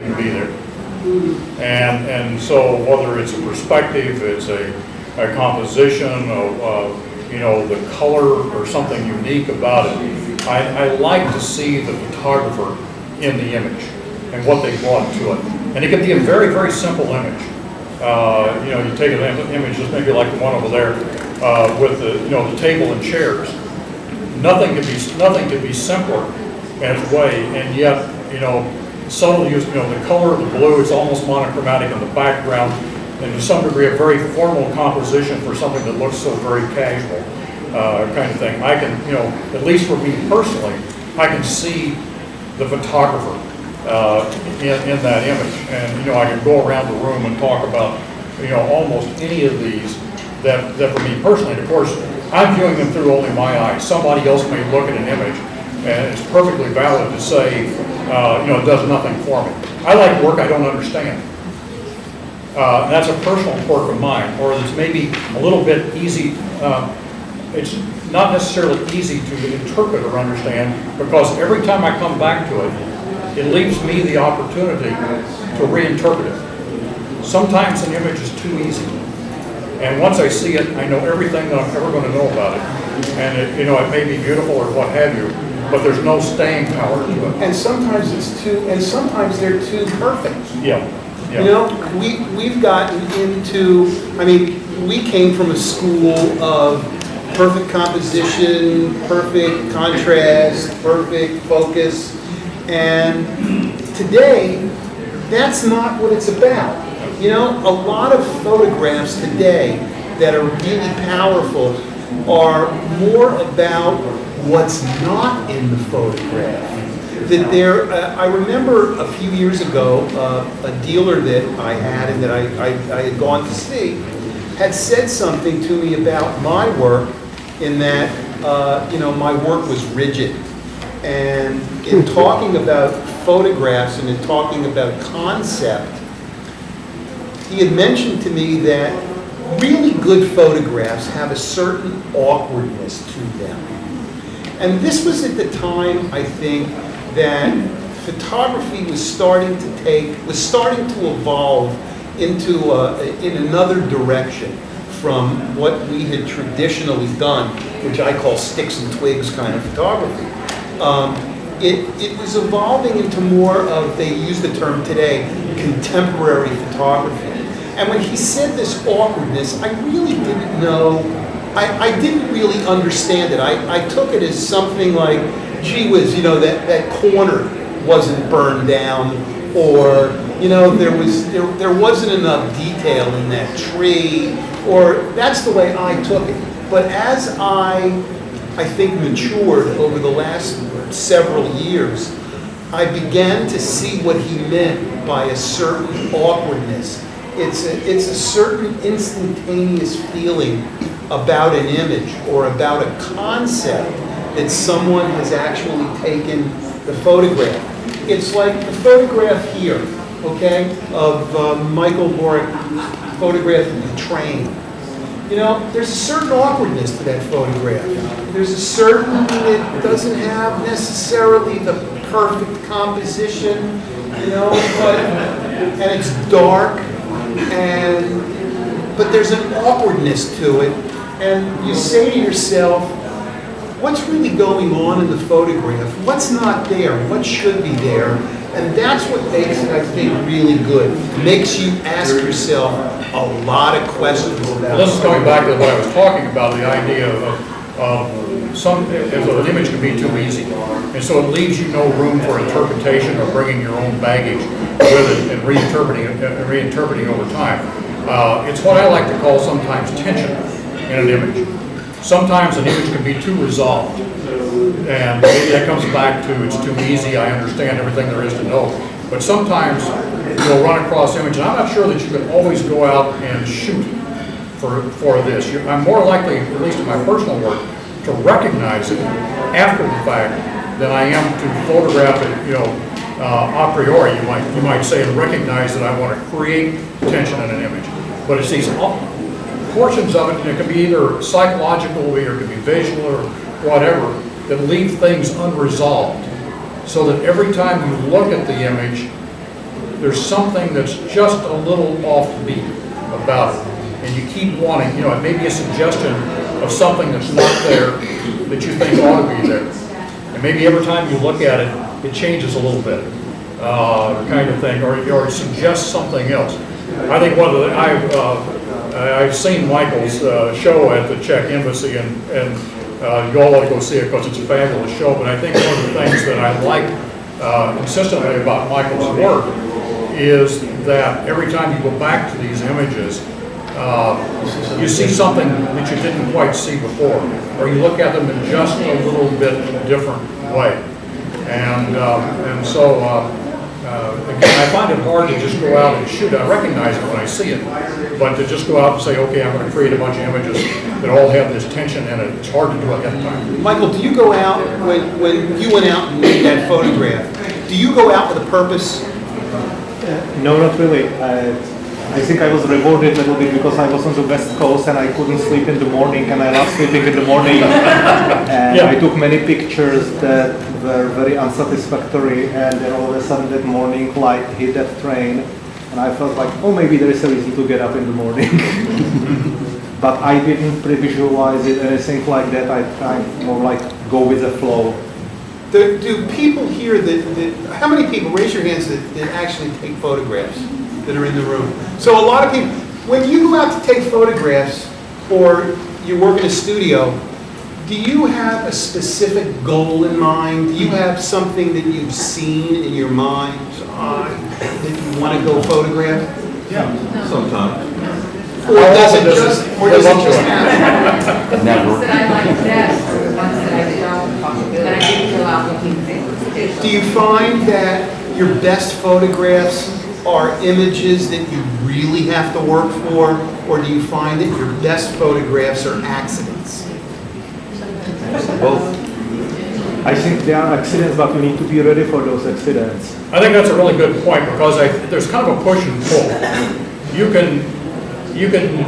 can be there. And so whether it's a perspective, it's a composition, you know, the color or something unique about it, I like to see the photographer in the image and what they brought to it. And it can be a very, very simple image. You know, you take an image just maybe like the one over there with the, you know, the table and chairs. Nothing could be simpler in its way, and yet, you know, subtle use, you know, the color of the blue is almost monochromatic in the background, and to some degree a very formal composition for something that looks so very casual, kind of thing. I can, you know, at least for me personally, I can see the photographer in that image, and you know, I can go around the room and talk about, you know, almost any of these that for me personally, and of course, I'm viewing them through only my eyes. Somebody else may look at an image, and it's perfectly valid to say, you know, it does nothing for me. I like work I don't understand. And that's a personal quirk of mine, or it's maybe a little bit easy. It's not necessarily easy to interpret or understand, because every time I come back to it, it leaves me the opportunity to reinterpret it. Sometimes an image is too easy. And once I see it, I know everything that I'm ever going to know about it. And it, you know, it may be beautiful or what have you, but there's no staying power to it. And sometimes it's too, and sometimes they're too perfect. Yeah. Yeah. You know, we've gotten into, I mean, we came from a school of perfect composition, perfect contrast, perfect focus, and today, that's not what it's about. You know, a lot of photographs today that are really powerful are more about what's not in the photograph. That there, I remember a few years ago, a dealer that I had and that I had gone to see had said something to me about my work, in that, you know, my work was rigid. And in talking about photographs and in talking about concept, he had mentioned to me that really good photographs have a certain awkwardness to them. And this was at the time, I think, that photography was starting to evolve into in another direction from what we had traditionally done, which I call sticks and twigs kind of photography. It was evolving into more of, they use the term today, contemporary photography. And when he said this awkwardness, I really didn't know, I didn't really understand it. I took it as something like, gee whiz, you know, that corner wasn't burned down, or, you know, there wasn't enough detail in that tree, or that's the way I took it. But as I think matured over the last several years, I began to see what he meant by a certain awkwardness. It's a certain instantaneous feeling about an image or about a concept that someone has actually taken the photograph. It's like the photograph here, okay, of Michael Borick photographing the train. You know, there's a certain awkwardness to that photograph. There's a certain, it doesn't have necessarily the perfect composition, you know, and it's dark, but there's an awkwardness to it, and you say to yourself, what's really going on in the photograph? What's not there? What should be there? And that's what makes it, I think, really good. It makes you ask yourself a lot of questions about it. This is going back to what I was talking about, the idea of an image can be too easy. And so it leaves you no room for interpretation or bringing your own baggage with it and reinterpreting over time. It's what I like to call sometimes tension in an image. Sometimes an image can be too resolved. And maybe that comes back to it's too easy, I understand everything there is to know. But sometimes you'll run across image, and I'm not sure that you can always go out and shoot for this. I'm more likely, at least in my personal work, to recognize it after the fact than I am to photograph it, you know, a priori, you might say, and recognize that I want to create tension in an image. But it's these portions of it, and it can be either psychological or it can be visual or whatever, that leave things unresolved, so that every time you look at the image, there's something that's just a little offbeat about it. And you keep wanting, you know, it may be a suggestion of something that's not there that you think ought to be there. And maybe every time you look at it, it changes a little bit, kind of thing, or it suggests something else. I think one of the, I've seen Michael's show at the Czech Embassy, and you all ought to go see it because it's a fabulous show. But I think one of the things that I like consistently about Michael's work is that every time you go back to these images, you see something that you didn't quite see before, or you look at them in just a little bit different way. And so, again, I find it hard to just go out and shoot. I recognize it when I see it, but to just go out and say, okay, I'm going to create a bunch of images that all have this tension in it, it's hard to do ahead of time. Michael, do you go out, when you went out and made that photograph, do you go out with a purpose? No, not really. I think I was rewarded a little bit because I was on the West Coast and I couldn't sleep in the morning, and I love sleeping in the morning. And Yeah. I took many pictures that were very unsatisfactory, and then all of a sudden that morning light hit that train, and I felt like, oh, maybe there is a reason to get up in the morning. But I didn't pre-visualize it, anything like that. I more like go with the flow. Do people here that, how many people, raise your hands, that actually take photographs that are in the room? So a lot of people, when you go out to take photographs or you work in a studio, do you have a specific goal in mind? Do you have something that you've seen in your mind's eye that you want to go photograph? Yeah, sometimes. Or does it just happen? The ones that I like best are the ones that I don't, that I didn't go out looking for. Do you find that your best photographs are images that you really have to work for, or do you find that your best photographs are accidents? Both. I think there are accidents, but we need to be ready for those accidents. I think that's a really good point, because there's kind of a push and pull. You can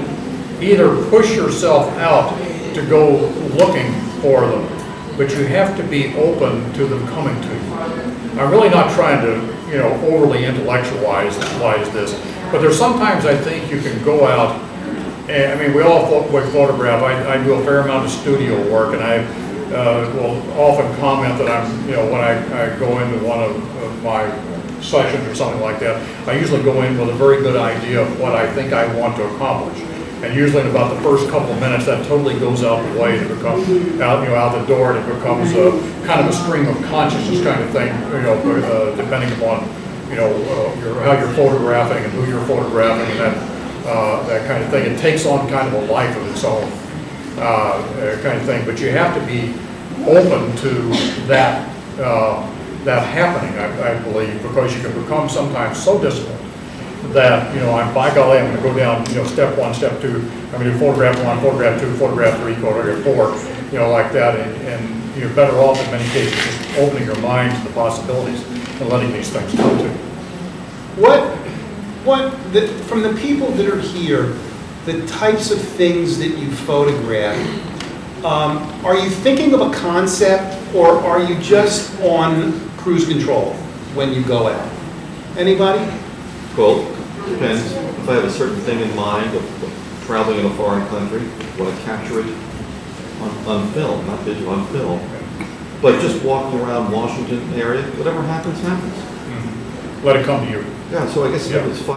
either push yourself out to go looking for them, but you have to be open to them coming to you. I'm really not trying to, you know, overly intellectualize this, but there's sometimes I think you can go out, and I mean, we all photograph. I do a fair amount of studio work, and I will often comment that I'm, you know, when I go into one of my sessions or something like that, I usually go in with a very good idea of what I think I want to accomplish. And usually in about the first couple of minutes, that totally goes out the way, and it becomes out the door, and it becomes a kind of a stream of consciousness kind of thing, you know, depending upon, you know, how you're photographing and who you're photographing, and that kind of thing. It takes on kind of a life of its own, kind of thing. But you have to be open to that happening, I believe, because you can become sometimes so disciplined that, you know, by golly, I'm going to go down, you know, step one, step two, I'm going to do photograph one, photograph two, photograph three, photograph four, you know, like that, and you're better off in many cases just opening your mind to the possibilities and letting these things come to you. From the people that are here, the types of things that you photograph, are you thinking of a concept, or are you just on cruise control when you go out? Anybody? Well, depends. If I have a certain thing in mind of traveling in a foreign country, want to capture it on film, not digital, on film. But just walking around Washington area, whatever happens, happens. Let it come to you. Yeah, so I guess if it's fun.